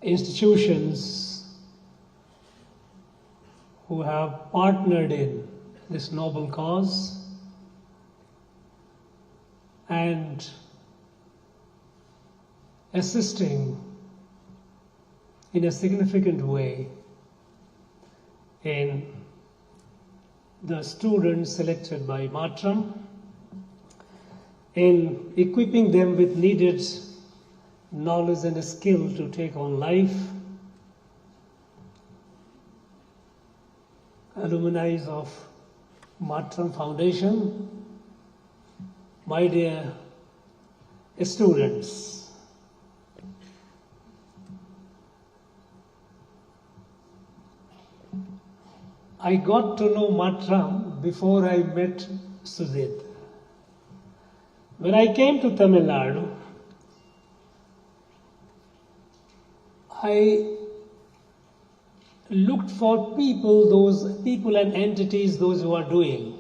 institutions who have partnered in this noble cause and assisting in a significant way in the students selected by Matram, in equipping them with needed knowledge and skill to take on life. Alumni of Matram Foundation, my dear students, I got to know Matram before I met Sujit. When I came to Tamil Nadu, I looked for people, those people and entities, those who are doing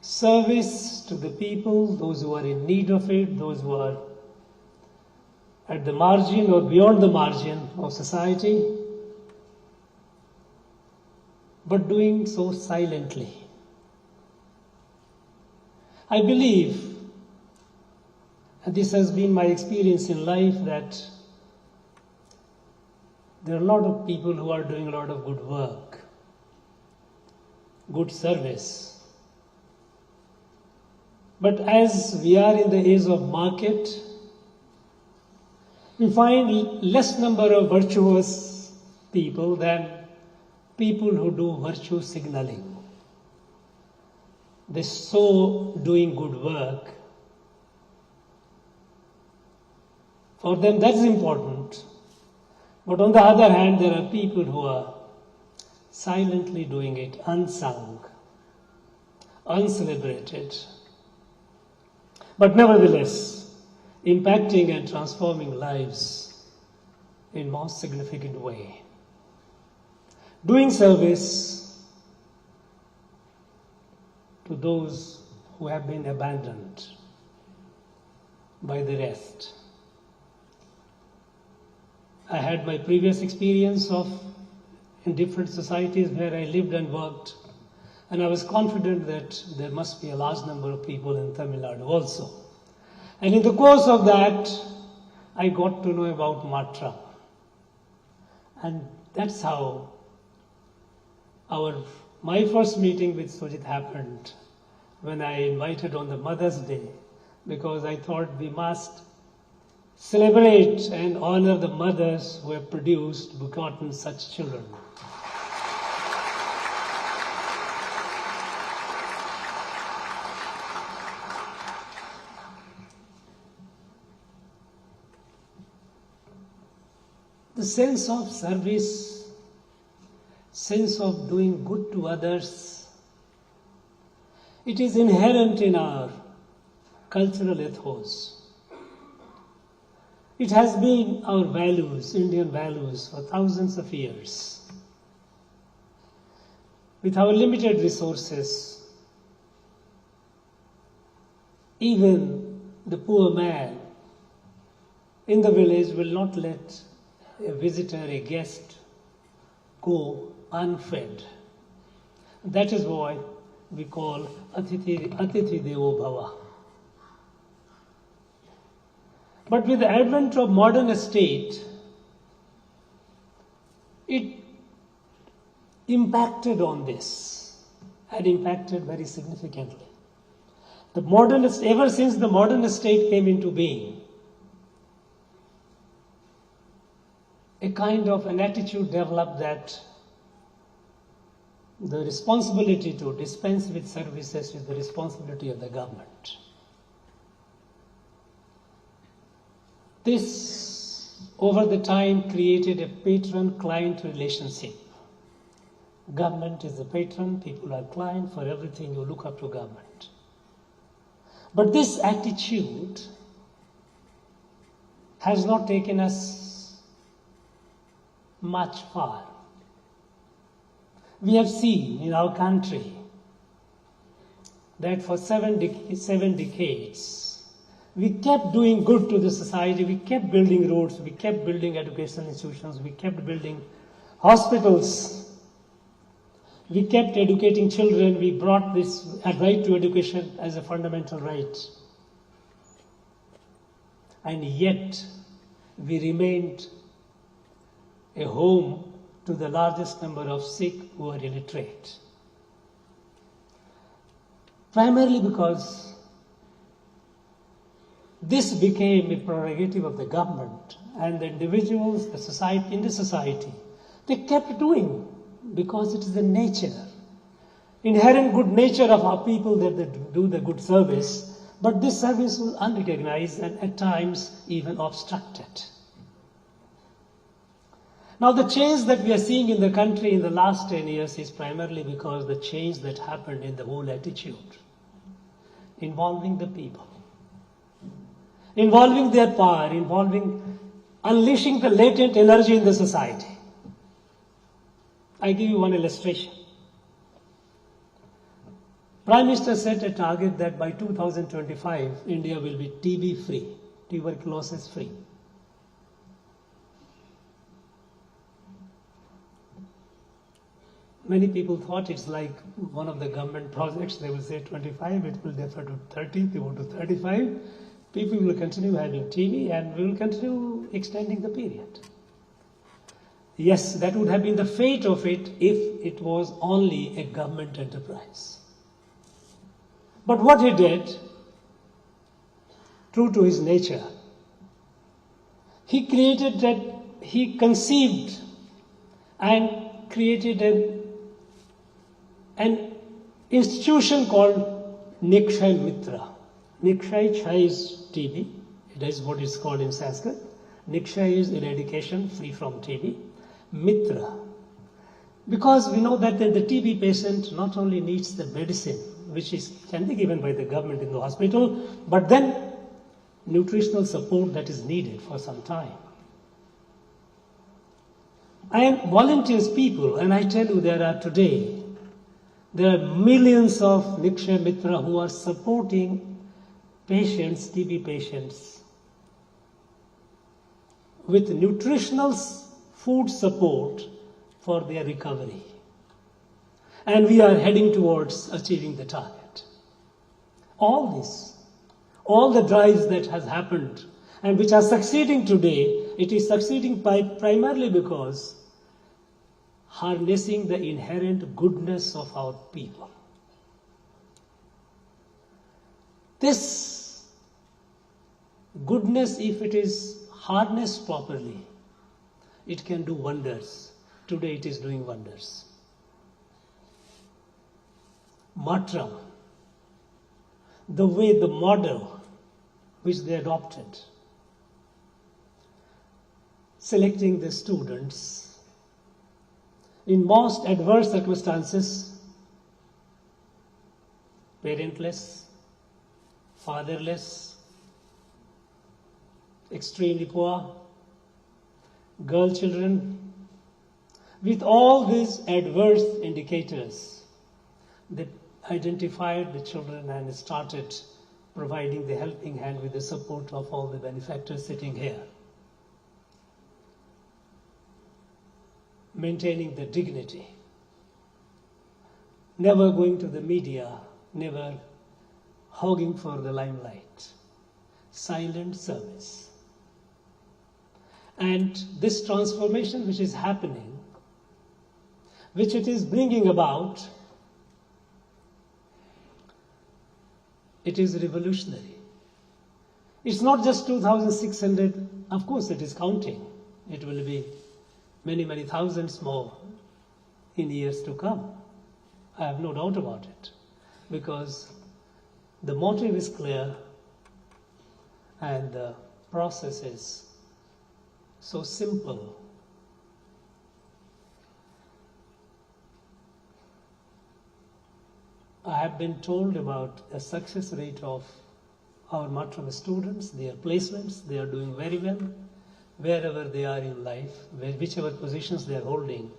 service to the people, those who are in need of it, those who are at the margin or beyond the margin of society, but doing so silently. I believe, and this has been my experience in life, that there are a lot of people who are doing a lot of good work, good service. But as we are in the age of market, we find less number of virtuous people than people who do virtue signaling. They so doing good work. For them that is important. But on the other hand, there are people who are silently doing it, unsung, uncelebrated, but nevertheless impacting and transforming lives in most significant way. Doing service to those who have been abandoned by the rest. I had my previous experience in different societies where I lived and worked, and I was confident that there must be a large number of people in Tamil Nadu also. And in the course of that, I got to know about Matram. And that's how my first meeting with Sujit happened, when I invited on the Mother's Day, because I thought we must celebrate and honor the mothers who have produced, begotten such children. The sense of service, sense of doing good to others, it is inherent in our cultural ethos. It has been our values, Indian values, for thousands of years. With our limited resources, even the poor man in the village will not let a visitor, a guest, go unfed. That is why we call Atithi Devo Bhava. But with the advent of modern state, it impacted on this, and impacted very significantly. Ever since the modern state came into being, a kind of an attitude developed that the responsibility to dispense with services is the responsibility of the government. This, over the time, created a patron-client relationship. Government is the patron, people are client. For everything you look up to government. But this attitude has not taken us much far. We have seen in our country that for seven decades, We kept doing good to the society. We kept building roads. We kept building educational institutions. We kept building hospitals. We kept educating children. We brought this right to education as a fundamental right. And yet, we remained a home to the largest number of Sikh who are illiterate. Primarily because this became a prerogative of the government, and the individuals, the society, in the society, they kept doing, because it is the nature, inherent good nature of our people that they do the good service, but this service was unrecognized and at times even obstructed. Now the change that we are seeing in the country in the last 10 years is primarily because the change that happened in the whole attitude, involving the people, involving their power, unleashing the latent energy in the society. I give you one illustration. Prime Minister set a target that by 2025, India will be TB free, tuberculosis free. Many people thought it's like one of the government projects. They will say 25, it will defer to 30, they go to 35. People will continue having TB and we will continue extending the period. Yes, that would have been the fate of it if it was only a government enterprise. But what he did, true to his nature, he conceived and created an institution called Nikshay Mitra. Nikshay, Chai is TB, it is what is called in Sanskrit. Nikshay is eradication, free from TB. Mitra. Because we know that the TB patient not only needs the medicine, which can be given by the government in the hospital, but then nutritional support that is needed for some time. And volunteers people, and I tell you there are millions of Nikshay Mitra who are supporting patients, TB patients, with nutritional food support for their recovery. And we are heading towards achieving the target. All this, all the drives that has happened and which are succeeding today, it is succeeding primarily because harnessing the inherent goodness of our people. This goodness, if it is harnessed properly, it can do wonders. Today it is doing wonders. Matram, the way, the model which they adopted, selecting the students in most adverse circumstances, parentless, fatherless, extremely poor, girl children, with all these adverse indicators, they identified the children and started providing the helping hand with the support of all the benefactors sitting here. Maintaining the dignity, never going to the media, never hogging for the limelight, silent service. And this transformation which is happening, which it is bringing about, it is revolutionary. It's not just 2,600, of course it is counting. It will be many, many thousands more in years to come. I have no doubt about it, because the motive is clear and the process is so simple. I have been told about the success rate of our Matram students, their placements. They are doing very well. Wherever they are in life, whichever positions they are holding,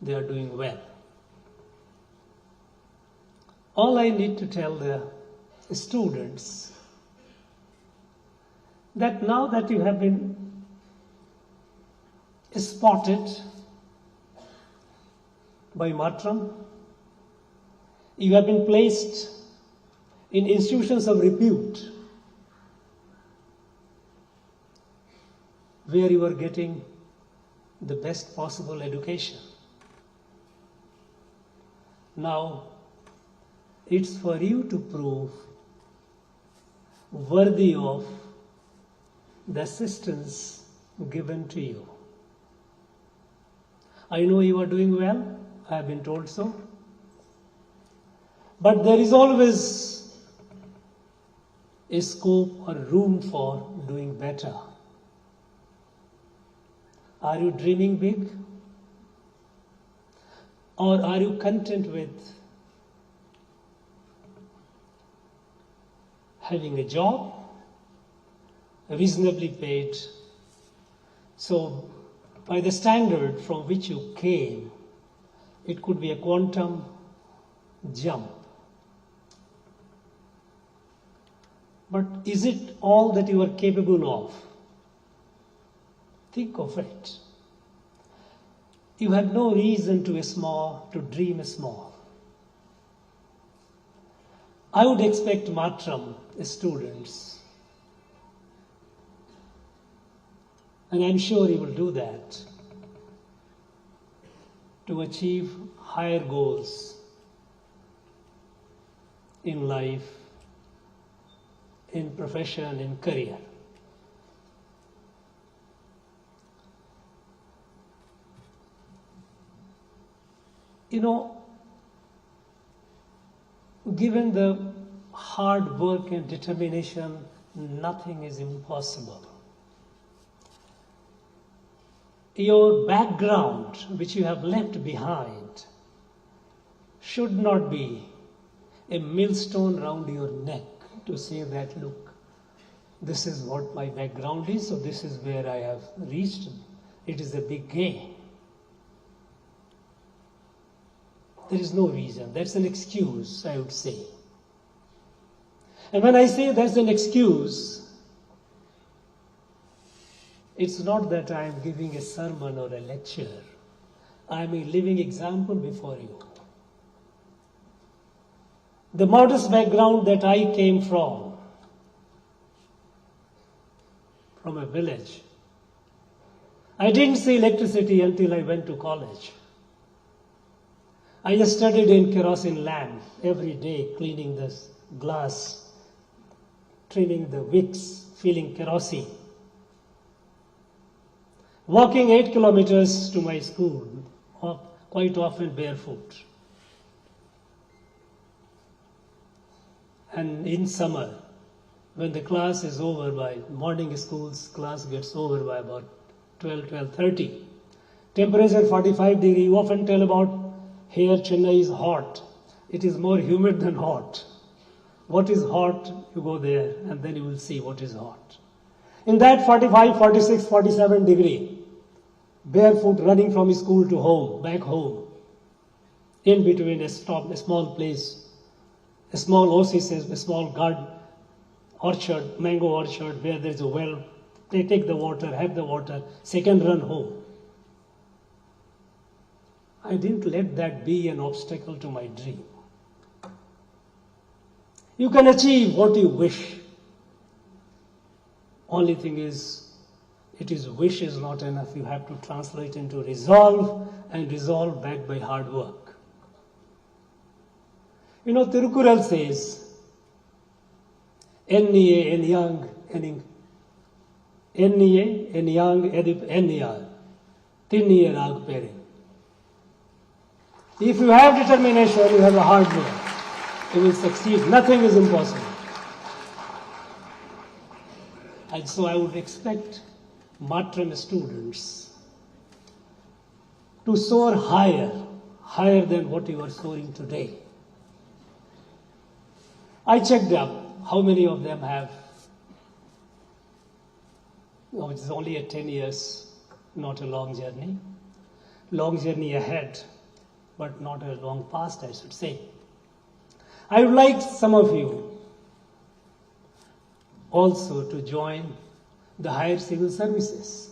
they are doing well. All I need to tell the students that now that you have been spotted by Matram, you have been placed in institutions of repute where you are getting the best possible education. Now, it's for you to prove worthy of the assistance given to you. I know you are doing well, I have been told so. But there is always a scope or room for doing better. Are you dreaming big? Or are you content with having a job, reasonably paid? So, by the standard from which you came, it could be a quantum jump. But is it all that you are capable of? Think of it. You have no reason to dream small. I would expect Matram students, and I'm sure he will do that, to achieve higher goals in life, in profession, in career. You know, given the hard work and determination, nothing is impossible. Your background, which you have left behind, should not be a millstone round your neck to say that, look, this is what my background is, so this is where I have reached. It is a big gain. There is no reason. That's an excuse, I would say. And when I say that's an excuse, it's not that I am giving a sermon or a lecture. I am a living example before you. The modest background that I came from a village. I didn't see electricity until I went to college. I just studied in kerosene lamp every day, cleaning the glass, trimming the wicks, filling kerosene. Walking 8 kilometers to my school, quite often barefoot. And in summer, when the class is over by morning school's class gets over by about 12:30. Temperature 45 degrees. You often tell about here Chennai is hot. It is more humid than hot. What is hot? You go there and then you will see what is hot. In that 45, 46, 47 degree, barefoot running from school to home, back home, in between a stop, a small place, a small oasis, a small garden, orchard, mango orchard, where there is a well. They take the water, have the water, second run home. I didn't let that be an obstacle to my dream. You can achieve what you wish. Only thing is, wish is not enough. You have to translate into resolve, and resolve backed by hard work. You know, Tirukural says, Enniye, Enyang, Enniye, Enyang, Edip, Enya, Tinniye Rag Perin. If you have determination, you have a hard work, you will succeed. Nothing is impossible. And so I would expect Matram students to soar higher than what you are soaring today. I checked up how many of them have, it's only a 10 years, not a long journey. Long journey ahead, but not a long past, I should say. I would like some of you also to join the higher civil services.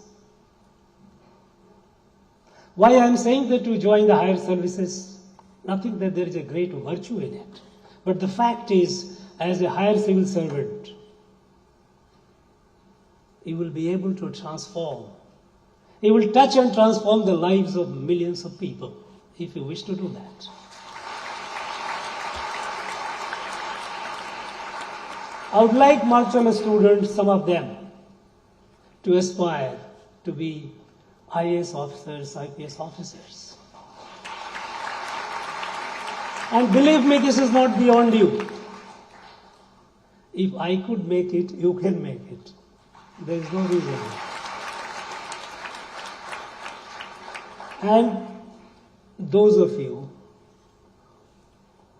Why I am saying that to join the higher services? Nothing that there is a great virtue in it. But the fact is, as a higher civil servant, you will be able to transform. You will touch and transform the lives of millions of people if you wish to do that. I would like Marcham students, some of them, to aspire to be IAS officers, IPS officers. And believe me, this is not beyond you. If I could make it, you can make it. There is no reason. And those of you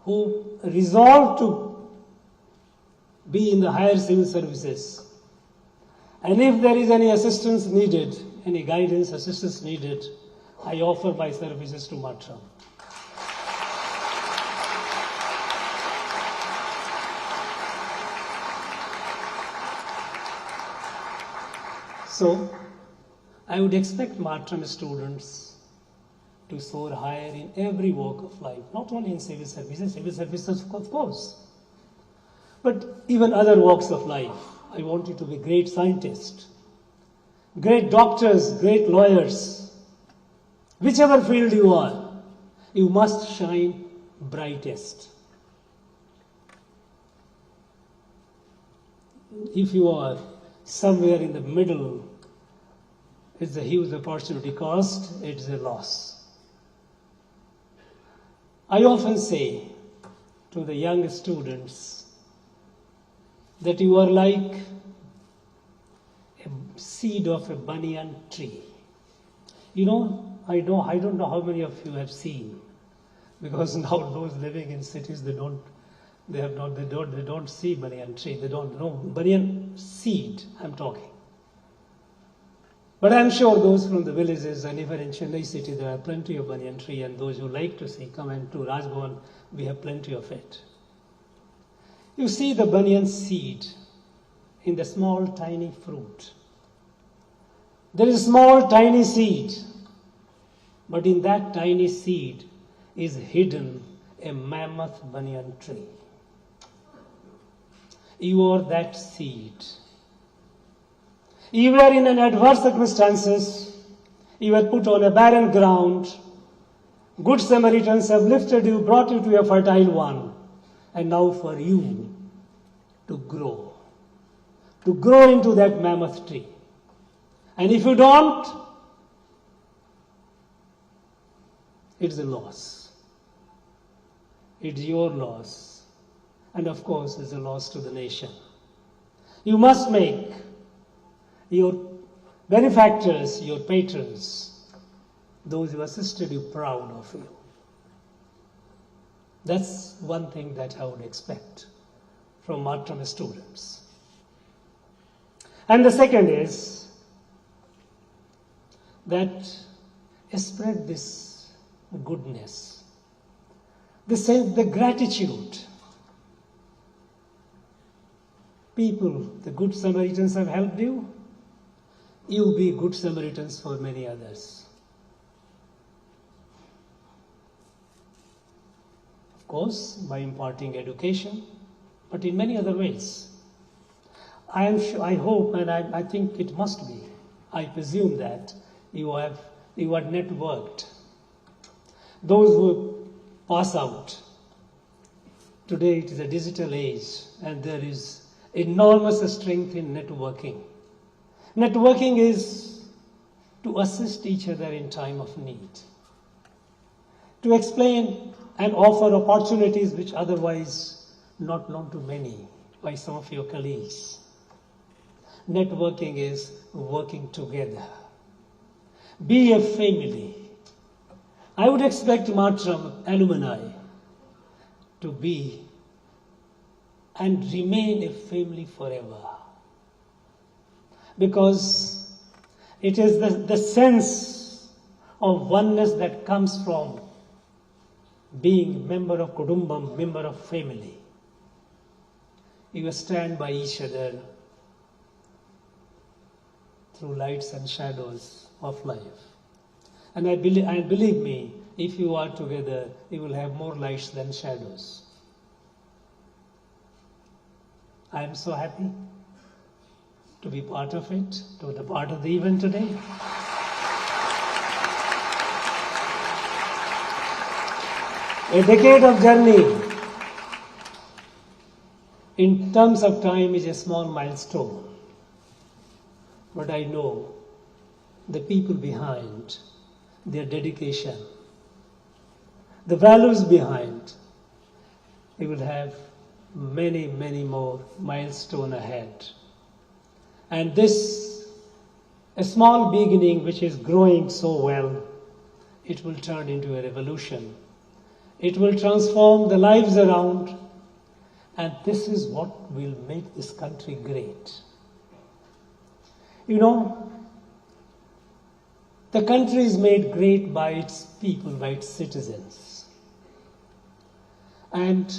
who resolve to be in the higher civil services, and if there is any assistance needed, any guidance, assistance needed, I offer my services to Marcham. So, I would expect Marcham students to soar higher in every walk of life, not only in civil services of course, but even other walks of life. I want you to be great scientists, great doctors, great lawyers. Whichever field you are, you must shine brightest. If you are somewhere in the middle, it's a huge opportunity cost, it's a loss. I often say to the young students that you are like a seed of a banyan tree. You know, I don't know how many of you have seen, because now those living in cities, they don't see banyan tree, they don't know banyan seed I'm talking. But I'm sure those from the villages and even in Chennai city there are plenty of banyan tree, and those who like to see, come and to Rajbhavan, we have plenty of it. You see the banyan seed in the small tiny fruit. There is a small tiny seed, but in that tiny seed is hidden a mammoth banyan tree. You are that seed. You were in an adverse circumstances, you were put on a barren ground. Good Samaritans have lifted you, brought you to a fertile one, and now for you to grow into that mammoth tree. And if you don't, it's a loss. It's your loss. And of course, it's a loss to the nation. You must make your benefactors, your patrons, those who assisted you, proud of you. That's one thing that I would expect from Marcham students. And the second is that spread this goodness, the gratitude. People, the good Samaritans have helped you. You be good Samaritans for many others. Of course, by imparting education, but in many other ways. I am sure, I hope, and I think it must be. I presume that you are networked. Those who pass out. Today it is a digital age, and there is enormous strength in networking. Networking is to assist each other in time of need, to explain and offer opportunities which otherwise not known to many by some of your colleagues. Networking is working together. Be a family. I would expect Marcham alumni to be and remain a family forever. Because it is the sense of oneness that comes from being member of Kudumbam, member of family. You stand by each other. through lights and shadows of life. And believe me, if you are together, you will have more lights than shadows. I am so happy to be part of it, to be part of the event today. A decade of journey in terms of time is a small milestone. But I know the people behind, their dedication, the values behind, they will have many, many more milestones ahead. And this, a small beginning which is growing so well, it will turn into a revolution. It will transform the lives around, and this is what will make this country great. You know, the country is made great by its people, by its citizens. And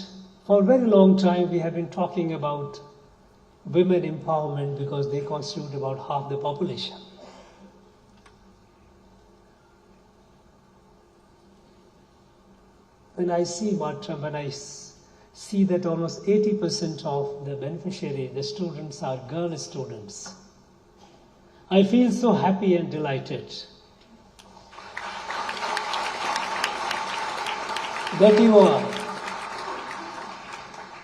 for a very long time we have been talking about women empowerment because they constitute about half the population. When I see when I see that almost 80% of the beneficiaries, the students, are girl students, I feel so happy and delighted that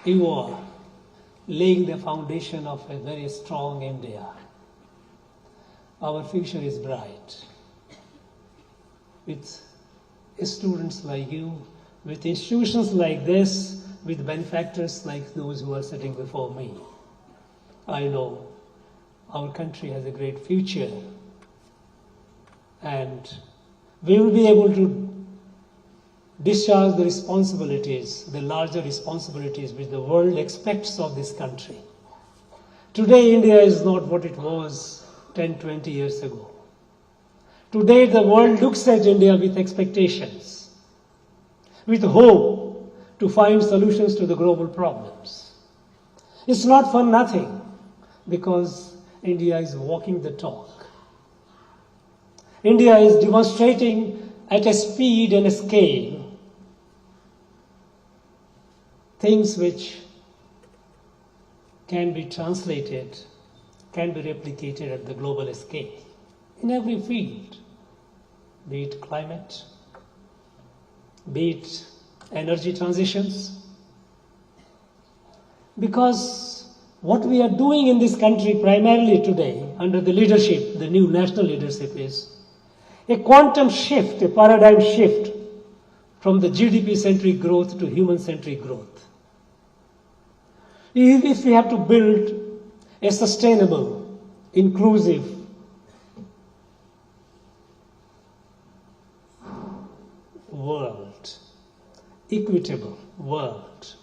you are laying the foundation of a very strong India. Our future is bright. With students like you, with institutions like this, with benefactors like those who are sitting before me, I know our country has a great future, and we will be able to discharge the responsibilities, the larger responsibilities which the world expects of this country. Today, India is not what it was 10, 20 years ago. Today, the world looks at India with expectations, with hope to find solutions to the global problems. It's not for nothing, because India is walking the talk. India is demonstrating at a speed and a scale things which can be translated, can be replicated at the global scale in every field, be it climate, be it energy transitions. Because what we are doing in this country primarily today under the leadership, the new national leadership, is a quantum shift, a paradigm shift from the GDP-centric growth to human-centric growth. If we have to build a sustainable, inclusive, world, equitable world,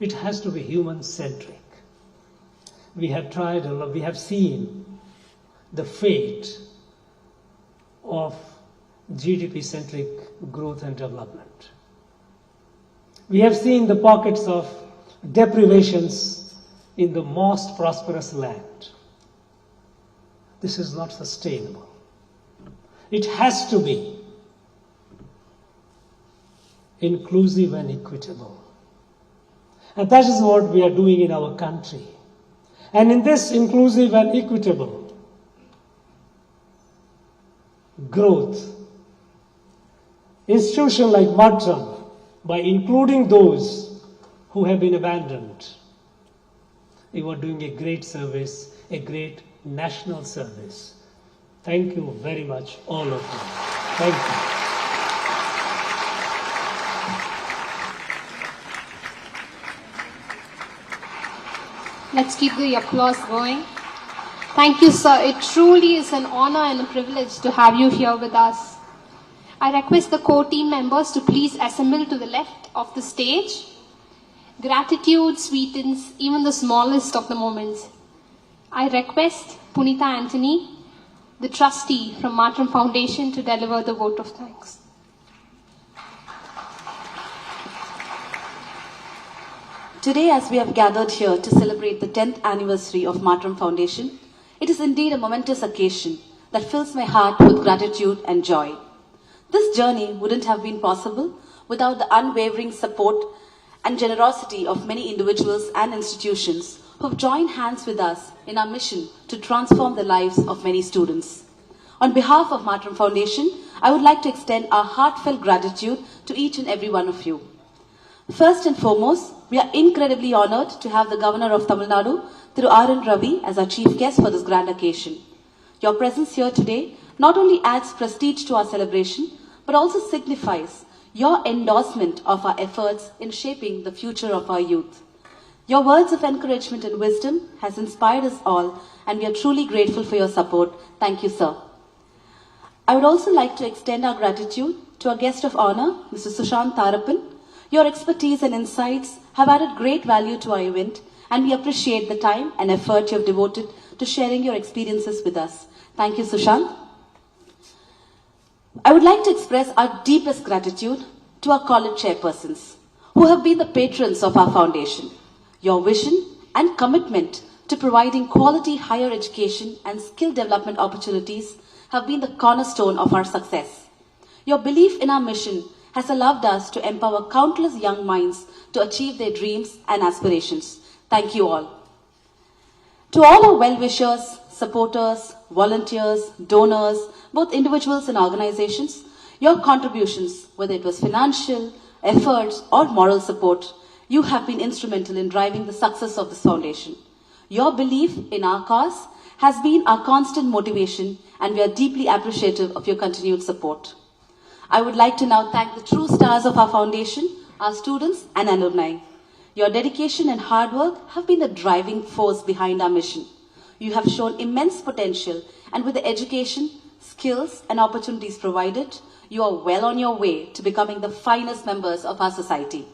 it has to be human-centric. We have tried a lot, we have seen the fate of GDP-centric growth and development. We have seen the pockets of deprivations in the most prosperous land. This is not sustainable. It has to be inclusive and equitable. And that is what we are doing in our country. And in this inclusive and equitable growth, institutions like Matram, by including those who have been abandoned, you are doing a great service, a great national service. Thank you very much, all of you. Thank you. Let's keep the applause going. Thank you, sir. It truly is an honor and a privilege to have you here with us. I request the core team members to please assemble to the left of the stage. Gratitude sweetens even the smallest of the moments. I request Punita Anthony, the trustee from Matram Foundation, to deliver the vote of thanks. Today, as we have gathered here to celebrate the 10th anniversary of Matram Foundation, It is indeed a momentous occasion that fills my heart with gratitude and joy. This journey wouldn't have been possible without the unwavering support and generosity of many individuals and institutions who have joined hands with us in our mission to transform the lives of many students. On behalf of Matram Foundation, I would like to extend our heartfelt gratitude to each and every one of you. First and foremost, we are incredibly honored to have the Governor of Tamil Nadu, Thiru R.N. Ravi, as our chief guest for this grand occasion. Your presence here today not only adds prestige to our celebration, but also signifies your endorsement of our efforts in shaping the future of our youth. Your words of encouragement and wisdom has inspired us all, and we are truly grateful for your support. Thank you, sir. I would also like to extend our gratitude to our guest of honor, Mr. Sushant Tharappan. Your expertise and insights have added great value to our event, and we appreciate the time and effort you have devoted to sharing your experiences with us. Thank you, Sushant. I would like to express our deepest gratitude to our college chairpersons, who have been the patrons of our foundation. Your vision and commitment to providing quality higher education and skill development opportunities have been the cornerstone of our success. Your belief in our mission has allowed us to empower countless young minds to achieve their dreams and aspirations. Thank you all. To all our well-wishers, supporters, volunteers, donors, both individuals and organizations, your contributions, whether it was financial, efforts, or moral support, you have been instrumental in driving the success of this foundation. Your belief in our cause has been our constant motivation, and we are deeply appreciative of your continued support. I would like to now thank the true stars of our foundation, our students and alumni. Your dedication and hard work have been the driving force behind our mission. You have shown immense potential, and with the education, skills and opportunities provided, you are well on your way to becoming the finest members of our society.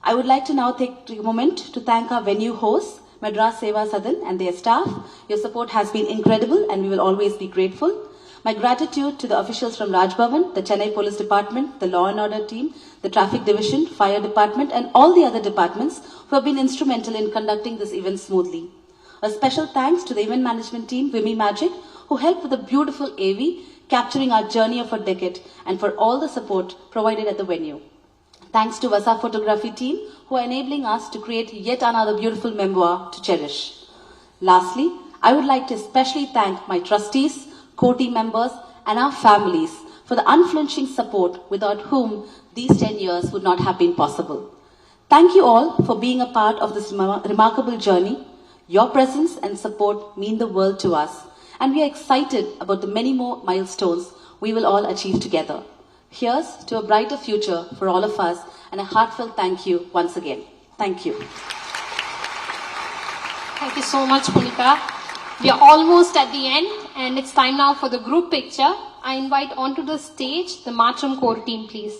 I would like to now take a moment to thank our venue hosts, Madras Seva Sadan and their staff. Your support has been incredible, and we will always be grateful. My gratitude to the officials from Raj Bhavan, the Chennai Police Department, the Law and Order team, the Traffic Division, Fire Department, and all the other departments who have been instrumental in conducting this event smoothly. A special thanks to the event management team, Vimy Magic, who helped with the beautiful AV, capturing our journey of a decade, and for all the support provided at the venue. Thanks to Vasa Photography team, who are enabling us to create yet another beautiful memoir to cherish. Lastly, I would like to especially thank my trustees, co-team members, and our families for the unflinching support without whom these 10 years would not have been possible. Thank you all for being a part of this remarkable journey. Your presence and support mean the world to us, and we are excited about the many more milestones we will all achieve together. Here's to a brighter future for all of us, and a heartfelt thank you once again. Thank you. Thank you so much, Punika. We are almost at the end, and it's time now for the group picture. I invite onto the stage the Matram core team, please.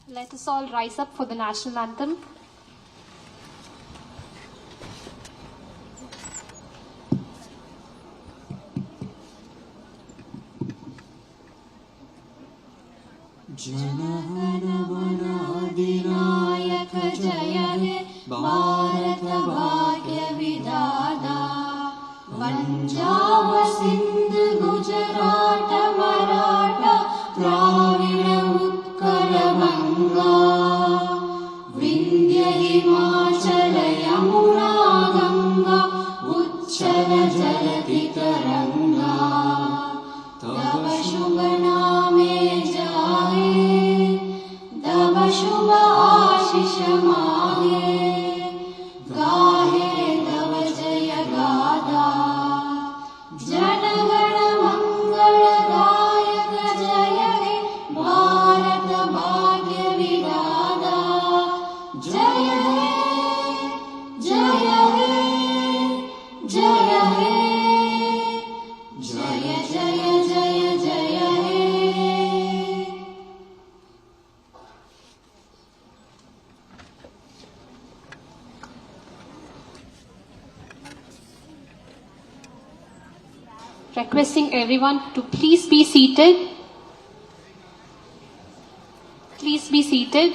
Let us all rise up for the national anthem. जनगणमनाधिनायक जय हे भारत भाग्य विधाता पंजाब सिंध गुजरात मराठा द्राविड उत्कल बंगा विंध्य हिमाचल यमुना गंगा उच्चल जलधि तरंगा तव शुभ नामे जाए तव शुभ आशीष माहे गाहे तव जय गाथा जनगण मंगलदायक जय हे भारत भाग्य विधाता जय हे जय हे जय हे जय जय जय जय हे Requesting everyone to please be seated. Please be seated.